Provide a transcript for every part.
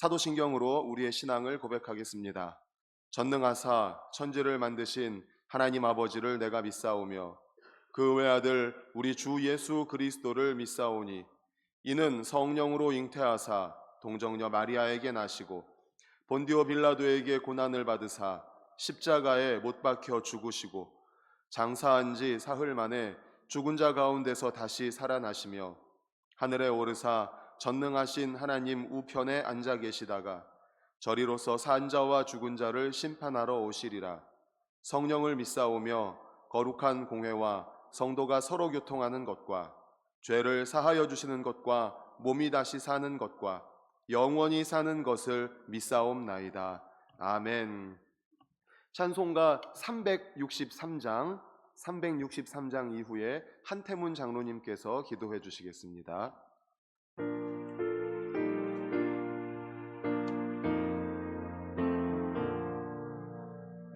사도신경으로 우리의 신앙을 고백하겠습니다. 전능하사 천지를 만드신 하나님 아버지를 내가 믿사오며 그 외아들 우리 주 예수 그리스도를 믿사오니 이는 성령으로 잉태하사 동정녀 마리아에게 나시고 본디오 빌라도에게 고난을 받으사 십자가에 못 박혀 죽으시고 장사한 지 사흘 만에 죽은 자 가운데서 다시 살아나시며 하늘에 오르사 전능하신 하나님 우편에 앉아 계시다가 저리로서 산 자와 죽은 자를 심판하러 오시리라. 성령을 믿사오며 거룩한 공회와 성도가 서로 교통하는 것과 죄를 사하여 주시는 것과 몸이 다시 사는 것과 영원히 사는 것을 믿사옵나이다. 아멘. 찬송가 363장 이후에 한태문 장로님께서 기도해 주시겠습니다.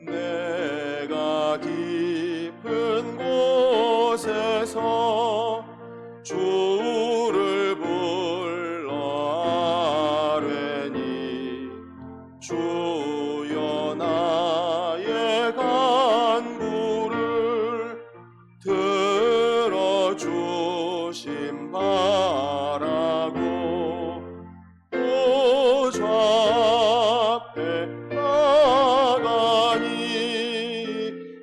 내가 깊은 곳에서 주를 불러 아뢰니 주여 나의 간구를 들어주심 바라고 보좌 앞에 나가니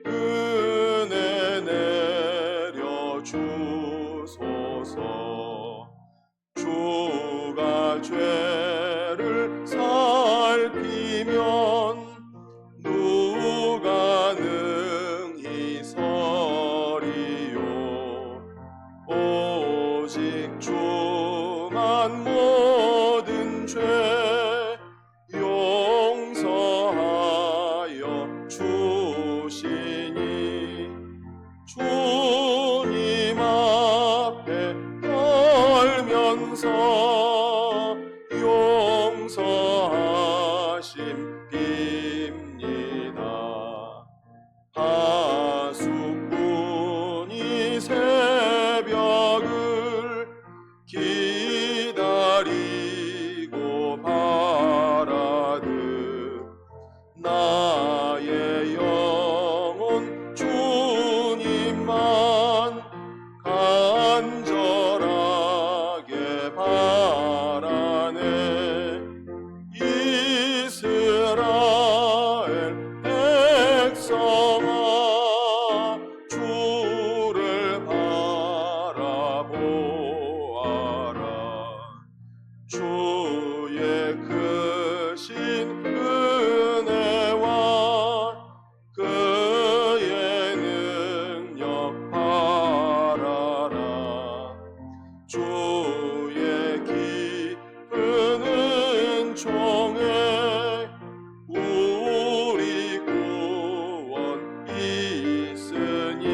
은혜 내려 주소서. 주가 죄를 살피면 누가 능히 서리요. 오직 주만 모든 죄 용서하여 주시니 주님 앞에 떨면서 용서하심 빕니다. 하숙꾼이 새벽을 기다리고 바라듯 나의 영혼 주님만 간절하게 바라네. 이스라엘 백성아 주를 바라보아라. 주의 크신 은혜와 그의 능력 바라라. 주의 깊은 은총에 우리 구원 있으니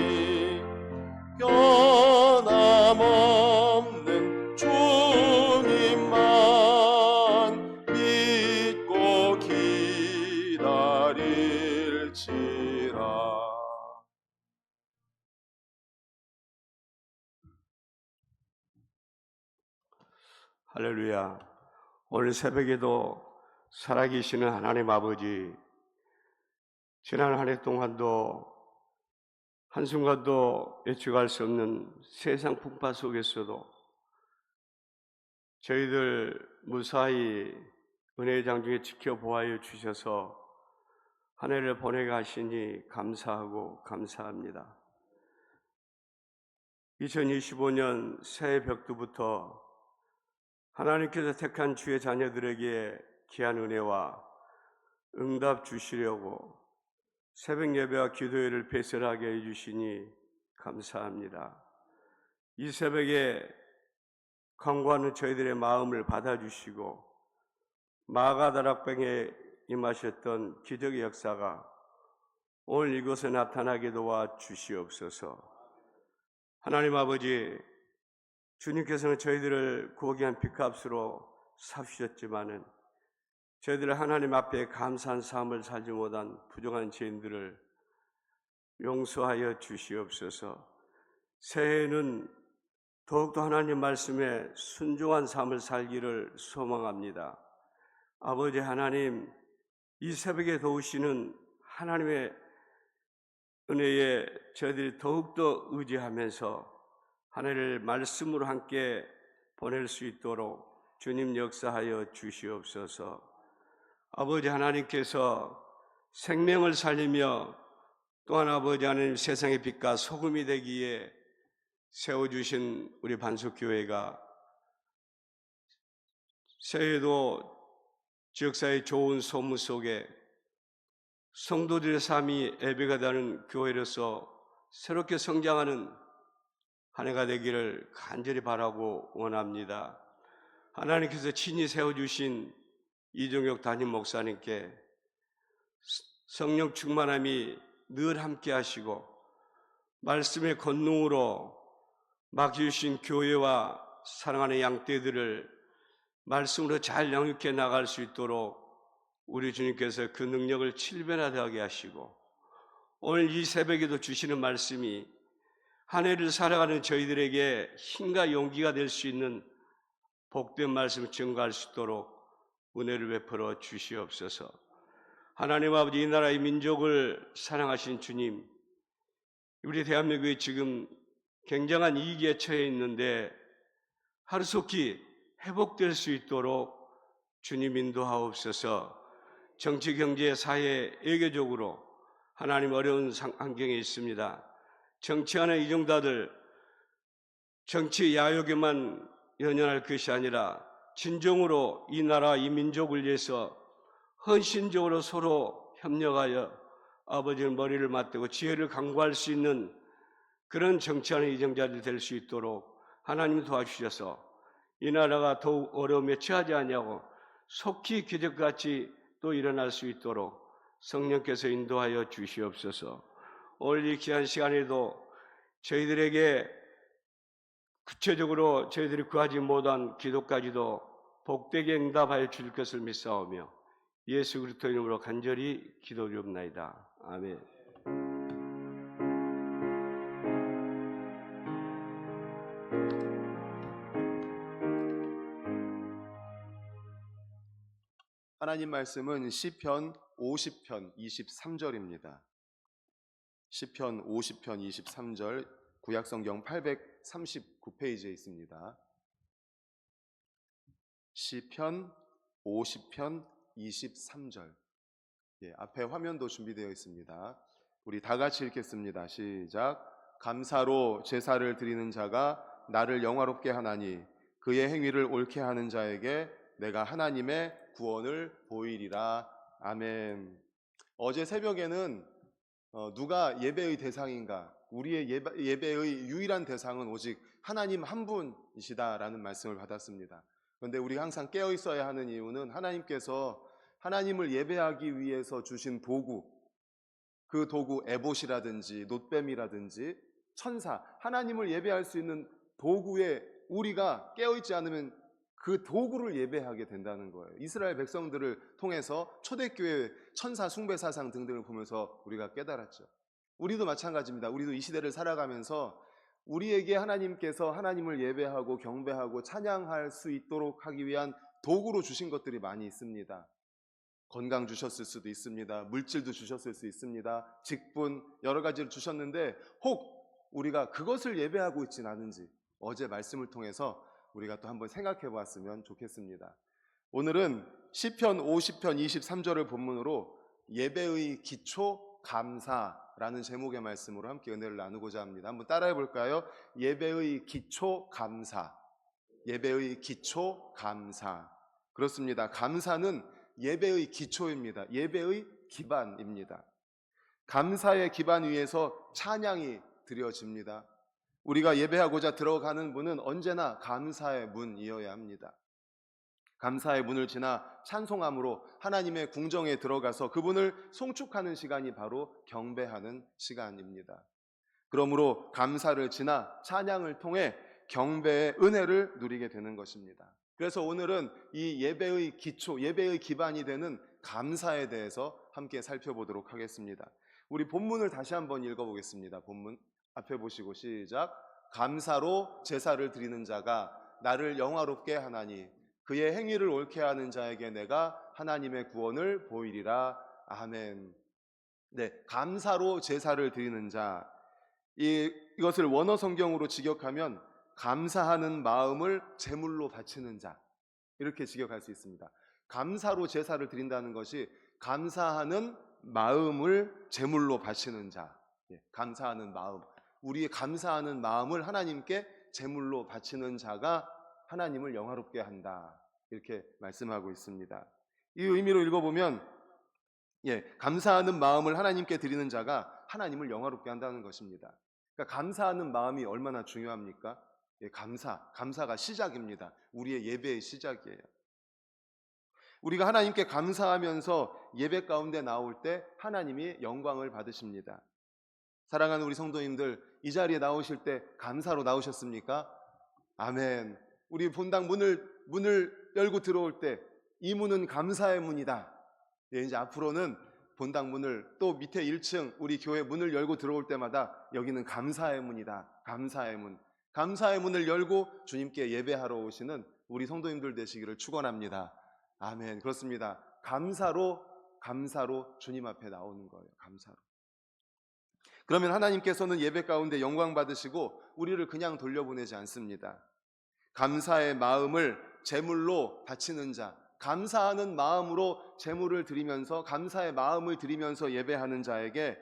변함없는 주님만 믿고 기다릴지라. 할렐루야. 오늘 새벽에도 살아계시는 하나님 아버지, 지난 한 해 동안도 한순간도 예측할 수 없는 세상 풍파 속에서도 저희들 무사히 은혜의 장중에 지켜보아여 주셔서 한 해를 보내가시니 감사하고 감사합니다. 2025년 새해 벽두부터 하나님께서 택한 주의 자녀들에게 귀한 은혜와 응답 주시려고 새벽 예배와 기도회를 배설하게 해주시니 감사합니다. 이 새벽에 간구하는 저희들의 마음을 받아주시고 마가다락방에 임하셨던 기적의 역사가 오늘 이곳에 나타나게 도와 주시옵소서. 하나님 아버지, 주님께서는 저희들을 고귀한 핏값으로 사주셨지만은 저희들 하나님 앞에 감사한 삶을 살지 못한 부정한 죄인들을 용서하여 주시옵소서. 새해에는 더욱더 하나님 말씀에 순종한 삶을 살기를 소망합니다. 아버지 하나님, 이 새벽에 도우시는 하나님의 은혜에 저희들이 더욱더 의지하면서 하늘을 말씀으로 함께 보낼 수 있도록 주님 역사하여 주시옵소서. 아버지 하나님께서 생명을 살리며 또한 아버지 하나님 세상의 빛과 소금이 되기에 세워주신 우리 반석교회가 새해에도 지역사회 좋은 소문 속에 성도들의 삶이 예배가 되는 교회로서 새롭게 성장하는 한 해가 되기를 간절히 바라고 원합니다. 하나님께서 친히 세워주신 이종혁 담임 목사님께 성령 충만함이 늘 함께 하시고 말씀의 권능으로 맡겨주신 교회와 사랑하는 양떼들을 말씀으로 잘 영육해 나갈 수 있도록 우리 주님께서 그 능력을 칠변하게 하시고 오늘 이 새벽에도 주시는 말씀이 한 해를 살아가는 저희들에게 힘과 용기가 될 수 있는 복된 말씀을 증거할 수 있도록 은혜를 베풀어 주시옵소서. 하나님 아버지, 이 나라의 민족을 사랑하신 주님, 우리 대한민국이 지금 굉장한 위기에 처해 있는데 하루속히 회복될 수 있도록 주님 인도하옵소서. 정치, 경제, 사회, 외교적으로 하나님 어려운 환경에 있습니다. 정치하는 이정자들 정치 야욕에만 연연할 것이 아니라 진정으로 이 나라, 이 민족을 위해서 헌신적으로 서로 협력하여 아버지의 머리를 맞대고 지혜를 강구할 수 있는 그런 정치하는 이정자들이 될 수 있도록 하나님 도와주셔서 이 나라가 더욱 어려움에 처하지 아니하고 속히 기적같이 또 일어날 수 있도록 성령께서 인도하여 주시옵소서. 오늘 이 귀한 시간에도 저희들에게 구체적으로 저희들이 구하지 못한 기도까지도 복되게 응답하여 주실 것을 믿사오며 예수 그리스도 이름으로 간절히 기도드리옵나이다. 아멘. 하나님 말씀은 시편 50편 23절입니다. 시편 50편 23절 구약성경 839페이지에 있습니다. 시편 50편 23절. 앞에 화면도 준비되어 있습니다. 우리 다 같이 읽겠습니다. 시작. 감사로 제사를 드리는 자가 나를 영화롭게 하나니 그의 행위를 옳게 하는 자에게 내가 하나님의 구원을 보이리라. 아멘. 어제 새벽에는 누가 예배의 대상인가? 우리의 예배의 유일한 대상은 오직 하나님 한 분이시다라는 말씀을 받았습니다. 그런데 우리가 항상 깨어 있어야 하는 이유는 하나님께서 하나님을 예배하기 위해서 주신 도구, 그 도구 에봇이라든지 놋뱀이라든지 천사, 하나님을 예배할 수 있는 도구에 우리가 깨어있지 않으면 그 도구를 예배하게 된다는 거예요. 이스라엘 백성들을 통해서 초대교회 천사 숭배 사상 등등을 보면서 우리가 깨달았죠. 우리도 마찬가지입니다. 우리도 이 시대를 살아가면서 우리에게 하나님께서 하나님을 예배하고 경배하고 찬양할 수 있도록 하기 위한 도구로 주신 것들이 많이 있습니다. 건강 주셨을 수도 있습니다. 물질도 주셨을 수 있습니다. 직분 여러 가지를 주셨는데 혹 우리가 그것을 예배하고 있진 않은지 어제 말씀을 통해서 우리가 또 한번 생각해 보았으면 좋겠습니다. 오늘은 시편 50편 23절을 본문으로 예배의 기초 감사라는 제목의 말씀으로 함께 은혜를 나누고자 합니다. 한번 따라해 볼까요? 예배의 기초 감사. 예배의 기초 감사. 그렇습니다. 감사는 예배의 기초입니다. 예배의 기반입니다. 감사의 기반 위에서 찬양이 드려집니다. 우리가 예배하고자 들어가는 문은 언제나 감사의 문이어야 합니다. 감사의 문을 지나 찬송함으로 하나님의 궁정에 들어가서 그분을 송축하는 시간이 바로 경배하는 시간입니다. 그러므로 감사를 지나 찬양을 통해 경배의 은혜를 누리게 되는 것입니다. 그래서 오늘은 이 예배의 기초, 예배의 기반이 되는 감사에 대해서 함께 살펴보도록 하겠습니다. 우리 본문을 다시 한번 읽어보겠습니다. 본문 앞에 보시고 시작. 감사로 제사를 드리는 자가 나를 영화롭게 하나니 그의 행위를 옳게 하는 자에게 내가 하나님의 구원을 보이리라. 아멘. 네, 감사로 제사를 드리는 자. 이것을 원어 성경으로 직역하면 감사하는 마음을 제물로 바치는 자, 이렇게 직역할 수 있습니다. 감사로 제사를 드린다는 것이 감사하는 마음을 제물로 바치는 자. 감사하는 마음, 우리의 감사하는 마음을 하나님께 제물로 바치는 자가 하나님을 영화롭게 한다, 이렇게 말씀하고 있습니다. 이 의미로 읽어보면 감사하는 마음을 하나님께 드리는 자가 하나님을 영화롭게 한다는 것입니다. 그러니까 감사하는 마음이 얼마나 중요합니까? 감사가 시작입니다. 우리의 예배의 시작이에요. 우리가 하나님께 감사하면서 예배 가운데 나올 때 하나님이 영광을 받으십니다. 사랑하는 우리 성도님들, 이 자리에 나오실 때 감사로 나오셨습니까? 아멘. 우리 본당 문을 열고 들어올 때 이 문은 감사의 문이다. 이제 앞으로는 본당 문을, 또 밑에 1층 우리 교회 문을 열고 들어올 때마다 여기는 감사의 문이다. 감사의 문. 감사의 문을 열고 주님께 예배하러 오시는 우리 성도님들 되시기를 축원합니다. 아멘. 그렇습니다. 감사로 주님 앞에 나오는 거예요. 감사로. 그러면 하나님께서는 예배 가운데 영광 받으시고 우리를 그냥 돌려보내지 않습니다. 감사의 마음을 제물로 바치는 자, 감사하는 마음으로 제물을 드리면서, 감사의 마음을 드리면서 예배하는 자에게,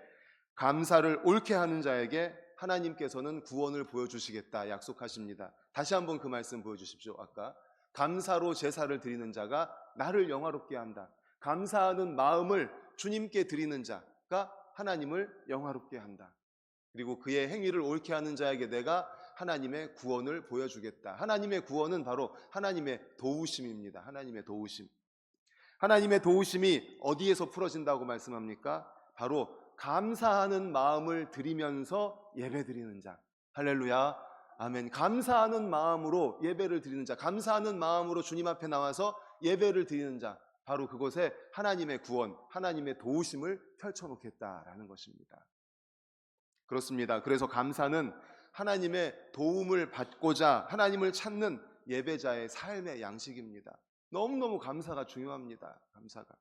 감사를 옳게 하는 자에게 하나님께서는 구원을 보여주시겠다 약속하십니다. 다시 한번 그 말씀 보여주십시오. 아까 감사로 제사를 드리는 자가 나를 영화롭게 한다. 감사하는 마음을 주님께 드리는 자가 하나님을 영화롭게 한다. 그리고 그의 행위를 옳게 하는 자에게 내가 하나님의 구원을 보여주겠다. 하나님의 구원은 바로 하나님의 도우심입니다. 하나님의 도우심. 하나님의 도우심이 어디에서 풀어진다고 말씀합니까? 바로 감사하는 마음을 드리면서 예배 드리는 자. 할렐루야. 아멘. 감사하는 마음으로 예배를 드리는 자, 감사하는 마음으로 주님 앞에 나와서 예배를 드리는 자, 바로 그곳에 하나님의 구원, 하나님의 도우심을 펼쳐놓겠다라는 것입니다. 그렇습니다. 그래서 감사는 하나님의 도움을 받고자 하나님을 찾는 예배자의 삶의 양식입니다. 너무너무 감사가 중요합니다. 감사가.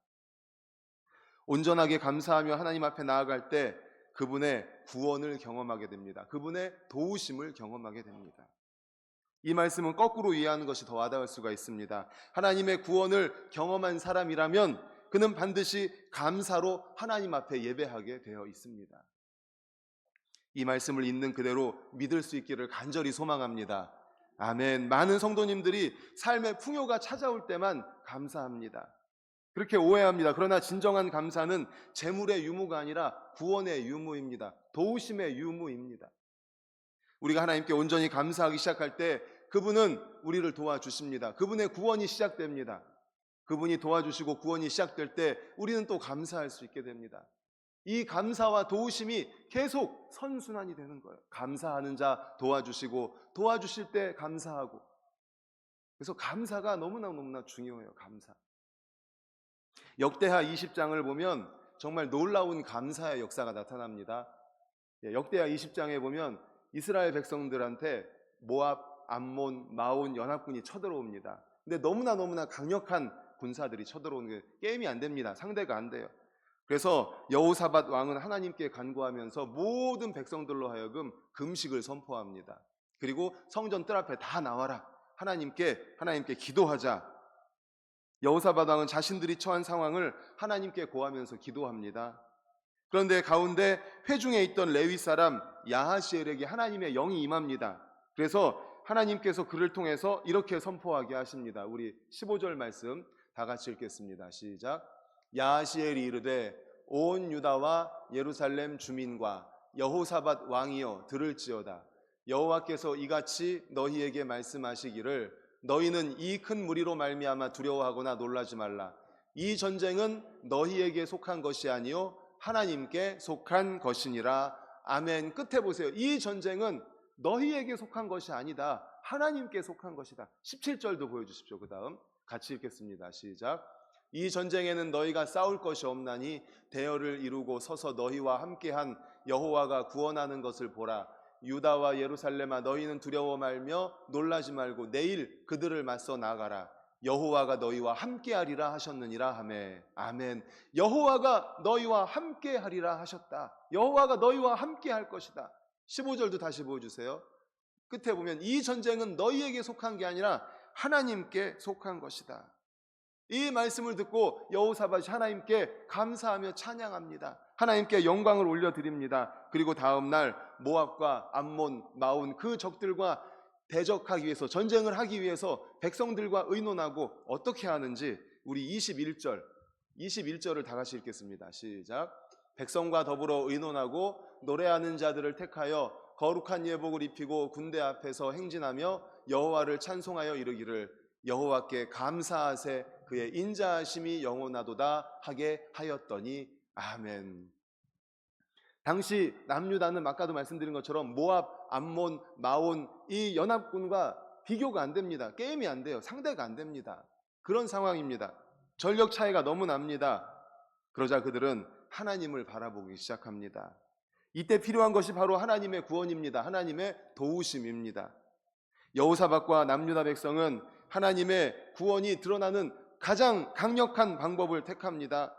온전하게 감사하며 하나님 앞에 나아갈 때 그분의 구원을 경험하게 됩니다. 그분의 도우심을 경험하게 됩니다. 이 말씀은 거꾸로 이해하는 것이 더 와닿을 수가 있습니다. 하나님의 구원을 경험한 사람이라면 그는 반드시 감사로 하나님 앞에 예배하게 되어 있습니다. 이 말씀을 있는 그대로 믿을 수 있기를 간절히 소망합니다. 아멘. 많은 성도님들이 삶의 풍요가 찾아올 때만 감사합니다. 그렇게 오해합니다. 그러나 진정한 감사는 재물의 유무가 아니라 구원의 유무입니다. 도우심의 유무입니다. 우리가 하나님께 온전히 감사하기 시작할 때 그분은 우리를 도와주십니다. 그분의 구원이 시작됩니다. 그분이 도와주시고 구원이 시작될 때 우리는 또 감사할 수 있게 됩니다. 이 감사와 도우심이 계속 선순환이 되는 거예요. 감사하는 자 도와주시고, 도와주실 때 감사하고. 그래서 감사가 너무나 중요해요. 감사. 역대하 20장을 보면 정말 놀라운 감사의 역사가 나타납니다. 역대하 20장에 보면 이스라엘 백성들한테 모압, 암몬, 마온 연합군이 쳐들어옵니다. 근데 너무나 강력한 군사들이 쳐들어오는 게 게임이 안 됩니다. 상대가 안 돼요. 그래서 여호사밧 왕은 하나님께 간구하면서 모든 백성들로 하여금 금식을 선포합니다. 그리고 성전 뜰 앞에 다 나와라. 하나님께 기도하자. 여호사밧 왕은 자신들이 처한 상황을 하나님께 고하면서 기도합니다. 그런데 가운데 회중에 있던 레위 사람 야하시엘에게 하나님의 영이 임합니다. 그래서 하나님께서 그를 통해서 이렇게 선포하게 하십니다. 우리 15절 말씀 다 같이 읽겠습니다. 시작. 야하시엘이 이르되 온 유다와 예루살렘 주민과 여호사밧 왕이여 들을지어다. 여호와께서 이같이 너희에게 말씀하시기를 너희는 이 큰 무리로 말미암아 두려워하거나 놀라지 말라. 이 전쟁은 너희에게 속한 것이 아니요 하나님께 속한 것이니라. 아멘. 끝에 보세요. 이 전쟁은 너희에게 속한 것이 아니다. 하나님께 속한 것이다. 17절도 보여주십시오. 그 다음 같이 읽겠습니다. 시작. 이 전쟁에는 너희가 싸울 것이 없나니 대열을 이루고 서서 너희와 함께한 여호와가 구원하는 것을 보라. 유다와 예루살렘아 너희는 두려워 말며 놀라지 말고 내일 그들을 맞서 나가라. 여호와가 너희와 함께하리라 하셨느니라 하매. 아멘. 여호와가 너희와 함께하리라 하셨다. 여호와가 너희와 함께할 것이다. 15절도 다시 보여주세요. 끝에 보면 이 전쟁은 너희에게 속한 게 아니라 하나님께 속한 것이다. 이 말씀을 듣고 여호사밧이 하나님께 감사하며 찬양합니다. 하나님께 영광을 올려드립니다. 그리고 다음 날 모압과 암몬, 마온 그 적들과 대적하기 위해서, 전쟁을 하기 위해서 백성들과 의논하고 어떻게 하는지 우리 21절을 다 같이 읽겠습니다. 시작. 백성과 더불어 의논하고 노래하는 자들을 택하여 거룩한 예복을 입히고 군대 앞에서 행진하며 여호와를 찬송하여 이르기를 여호와께 감사하세 그의 인자하심이 영원하도다 하게 하였더니 아멘. 당시 남유다는 아까도 말씀드린 것처럼 모압, 암몬, 마온 이 연합군과 비교가 안 됩니다. 게임이 안 돼요. 상대가 안 됩니다. 그런 상황입니다. 전력 차이가 너무 납니다. 그러자 그들은 하나님을 바라보기 시작합니다. 이때 필요한 것이 바로 하나님의 구원입니다. 하나님의 도우심입니다. 여호사밧과 남유다 백성은 하나님의 구원이 드러나는 가장 강력한 방법을 택합니다.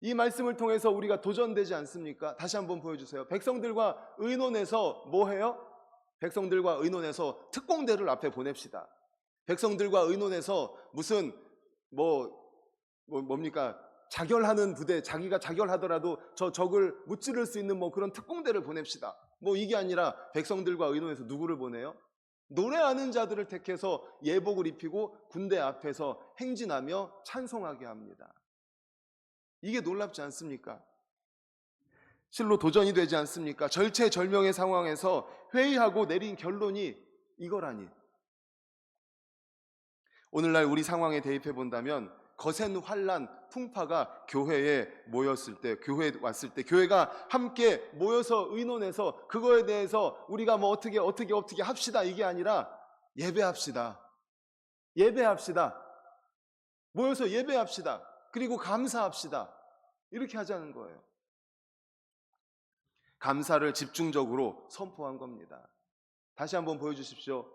이 말씀을 통해서 우리가 도전되지 않습니까? 다시 한번 보여주세요. 백성들과 의논해서 뭐 해요? 백성들과 의논해서 특공대를 앞에 보냅시다. 백성들과 의논해서 무슨 뭡니까? 자결하는 부대, 자기가 자결하더라도 저 적을 무찌를 수 있는 그런 특공대를 보냅시다. 이게 아니라 백성들과 의논해서 누구를 보내요? 노래하는 자들을 택해서 예복을 입히고 군대 앞에서 행진하며 찬송하게 합니다. 이게 놀랍지 않습니까? 실로 도전이 되지 않습니까? 절체절명의 상황에서 회의하고 내린 결론이 이거라니. 오늘날 우리 상황에 대입해 본다면 거센 환란, 풍파가 교회에 모였을 때, 교회에 왔을 때 교회가 함께 모여서 의논해서 그거에 대해서 우리가 어떻게 합시다 이게 아니라 예배합시다. 모여서 예배합시다. 그리고 감사합시다. 이렇게 하자는 거예요. 감사를 집중적으로 선포한 겁니다. 다시 한번 보여주십시오.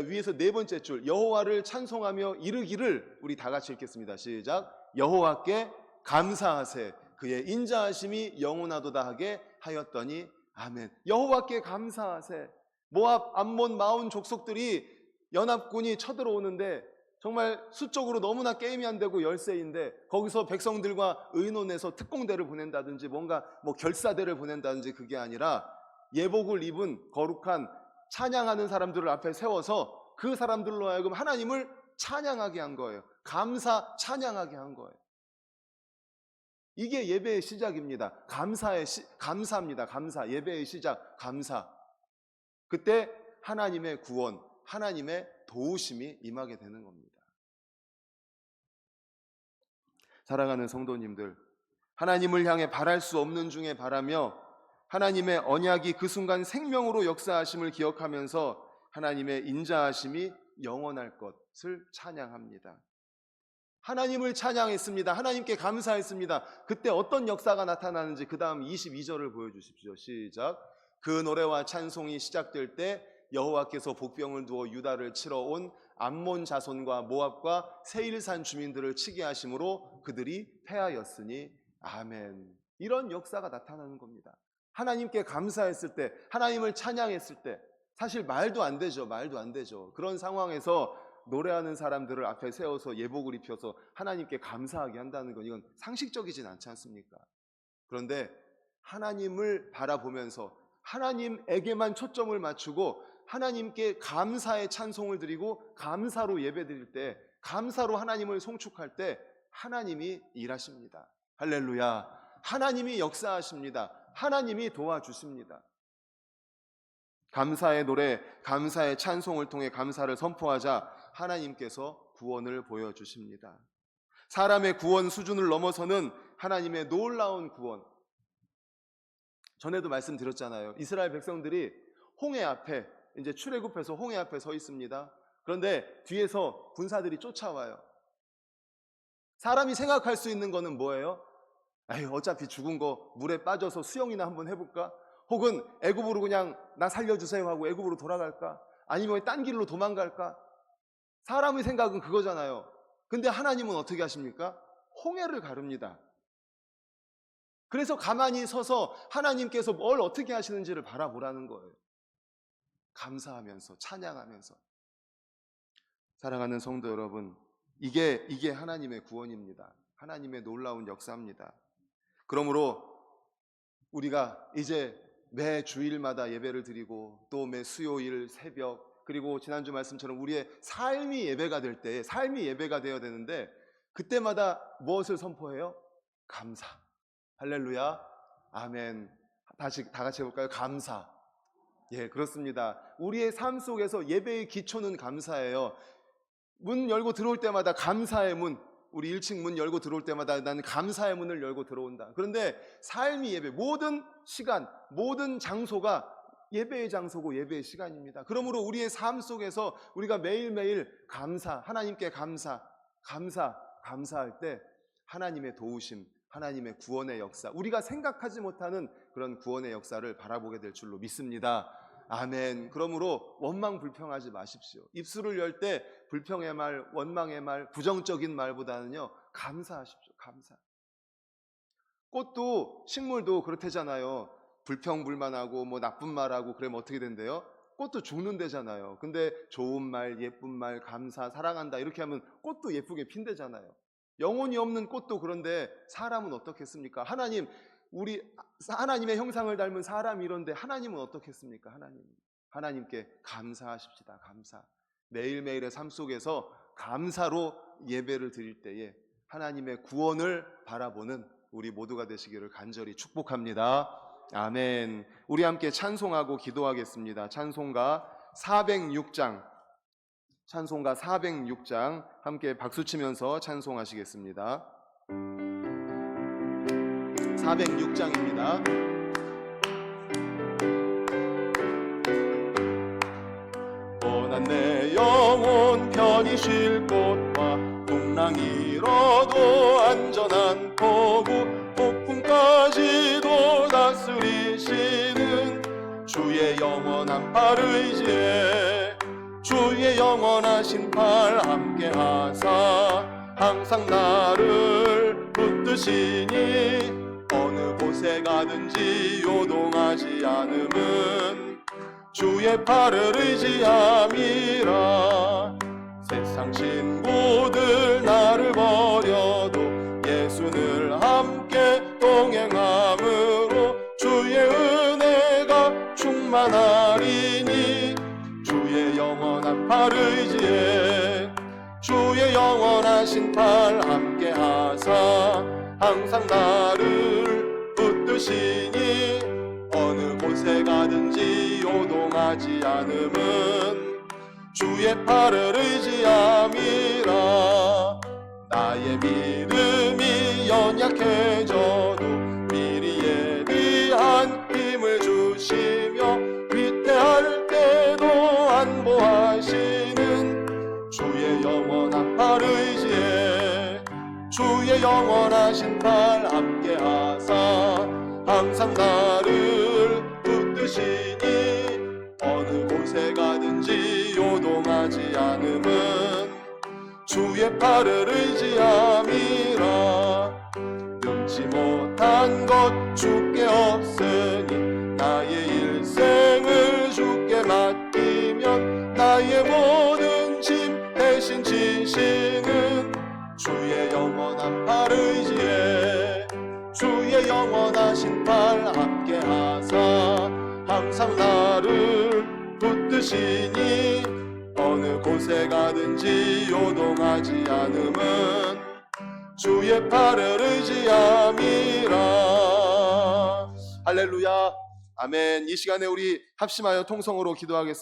위에서 네 번째 줄 여호와를 찬송하며 이르기를 우리 다 같이 읽겠습니다. 시작. 여호와께 감사하세 그의 인자하심이 영원하도다 하게 하였더니 아멘. 여호와께 감사하세. 모압, 암몬, 마온 족속들이 연합군이 쳐들어오는데 정말 수적으로 너무나 게임이 안 되고 열세인데 거기서 백성들과 의논해서 특공대를 보낸다든지 뭔가 결사대를 보낸다든지 그게 아니라 예복을 입은 거룩한 찬양하는 사람들을 앞에 세워서 그 사람들로 하여금 하나님을 찬양하게 한 거예요. 찬양하게 한 거예요. 이게 예배의 시작입니다. 감사입니다. 감사. 예배의 시작, 감사. 그때 하나님의 구원, 하나님의 도우심이 임하게 되는 겁니다. 사랑하는 성도님들, 하나님을 향해 바랄 수 없는 중에 바라며 하나님의 언약이 그 순간 생명으로 역사하심을 기억하면서 하나님의 인자하심이 영원할 것을 찬양합니다. 하나님을 찬양했습니다. 하나님께 감사했습니다. 그때 어떤 역사가 나타나는지 그 다음 22절을 보여주십시오. 시작. 그 노래와 찬송이 시작될 때 여호와께서 복병을 두어 유다를 치러 온 암몬 자손과 모압과 세일산 주민들을 치게 하심으로 그들이 패하였으니 아멘. 이런 역사가 나타나는 겁니다. 하나님께 감사했을 때, 하나님을 찬양했을 때 사실 말도 안 되죠. 그런 상황에서 노래하는 사람들을 앞에 세워서 예복을 입혀서 하나님께 감사하게 한다는 건 이건 상식적이진 않지 않습니까? 그런데 하나님을 바라보면서 하나님에게만 초점을 맞추고 하나님께 감사의 찬송을 드리고 감사로 예배드릴 때, 감사로 하나님을 송축할 때 하나님이 일하십니다. 할렐루야. 하나님이 역사하십니다. 하나님이 도와주십니다. 감사의 노래, 감사의 찬송을 통해 감사를 선포하자 하나님께서 구원을 보여주십니다. 사람의 구원 수준을 넘어서는 하나님의 놀라운 구원. 전에도 말씀드렸잖아요. 이스라엘 백성들이 홍해 앞에, 이제 출애굽해서 홍해 앞에 서 있습니다. 그런데 뒤에서 군사들이 쫓아와요. 사람이 생각할 수 있는 거는 뭐예요? 어차피 죽은 거 물에 빠져서 수영이나 한번 해볼까? 혹은 애굽으로 그냥 나 살려주세요 하고 애굽으로 돌아갈까? 아니면 딴 길로 도망갈까? 사람의 생각은 그거잖아요. 근데 하나님은 어떻게 하십니까? 홍해를 가릅니다. 그래서 가만히 서서 하나님께서 뭘 어떻게 하시는지를 바라보라는 거예요. 감사하면서, 찬양하면서. 사랑하는 성도 여러분, 이게 하나님의 구원입니다. 하나님의 놀라운 역사입니다. 그러므로 우리가 이제 매 주일마다 예배를 드리고 또 매 수요일 새벽, 그리고 지난주 말씀처럼 우리의 삶이 예배가 될 때, 삶이 예배가 되어야 되는데 그때마다 무엇을 선포해요? 감사. 할렐루야. 아멘. 다시 다 같이 해볼까요? 감사. 예, 그렇습니다. 우리의 삶 속에서 예배의 기초는 감사예요. 문 열고 들어올 때마다 감사의 문, 우리 1층 문 열고 들어올 때마다 나는 감사의 문을 열고 들어온다. 그런데 삶이 예배, 모든 시간, 모든 장소가 예배의 장소고 예배의 시간입니다. 그러므로 우리의 삶 속에서 우리가 매일매일 감사, 하나님께 감사할 때 하나님의 도우심, 하나님의 구원의 역사, 우리가 생각하지 못하는 그런 구원의 역사를 바라보게 될 줄로 믿습니다. 아멘. 그러므로 원망 불평하지 마십시오. 입술을 열 때 불평의 말, 원망의 말, 부정적인 말보다는요, 감사하십시오. 감사. 꽃도, 식물도 그렇대잖아요. 불평불만하고 뭐 나쁜 말하고 그러면 어떻게 된대요? 꽃도 죽는대잖아요. 근데 좋은 말, 예쁜 말, 감사, 사랑한다 이렇게 하면 꽃도 예쁘게 핀대잖아요. 영혼이 없는 꽃도 그런데 사람은 어떻겠습니까? 하나님의 형상을 닮은 사람이 이런데 하나님은 어떻겠습니까? 하나님께 감사하십시다. 감사. 매일매일의 삶 속에서 감사로 예배를 드릴 때에 하나님의 구원을 바라보는 우리 모두가 되시기를 간절히 축복합니다. 아멘. 우리 함께 찬송하고 기도하겠습니다. 찬송가 406장 함께 박수치면서 찬송하시겠습니다. 406장입니다. 원한 내 영혼 편히 쉴 곳과 풍랑 일어도 안전한 포구, 폭풍까지도 다스리시는 주의 영원한 팔 의지에 주의 영원하신 팔 함께 하사 항상 나를 붙드시니 어느 곳에 가든지 요동하지 않음은 주의 팔을 의지함이라. 세상 친구들 나를 버려도 예수를 함께 동행함으로 주의 은혜가 충만하리니 주의 영원한 팔 의지에 주의 영원하신 팔 함께 하사 항상 나를 붙드시니 어느 곳에 가든지 요동하지 않음은 주의 팔을 의지함이라. 나의 믿음이 연약해져도 미리 예비한 힘을 주시며 위태할 때도 안보하시는 주의 영원한 팔 의지에 주의 영원하신 팔 함께 하사 항상 나를 붙드시니 어느 곳에 가든지 요동하지 않음은 주의 팔을 의지함이라. 능치 못한 것 주께 없으니 나의 일생을 주께 맡기면 나의 모든 짐 대신 지시는 주의 영원한 팔 의지에 주의 영원하신 팔 함께 하사 항상 나를 붙드시니 어느 곳에 가든지 요동하지 않음은 주의 팔을 의지함이라. 할렐루야. 아멘. 이 시간에 우리 합심하여 통성으로 기도하겠습니다.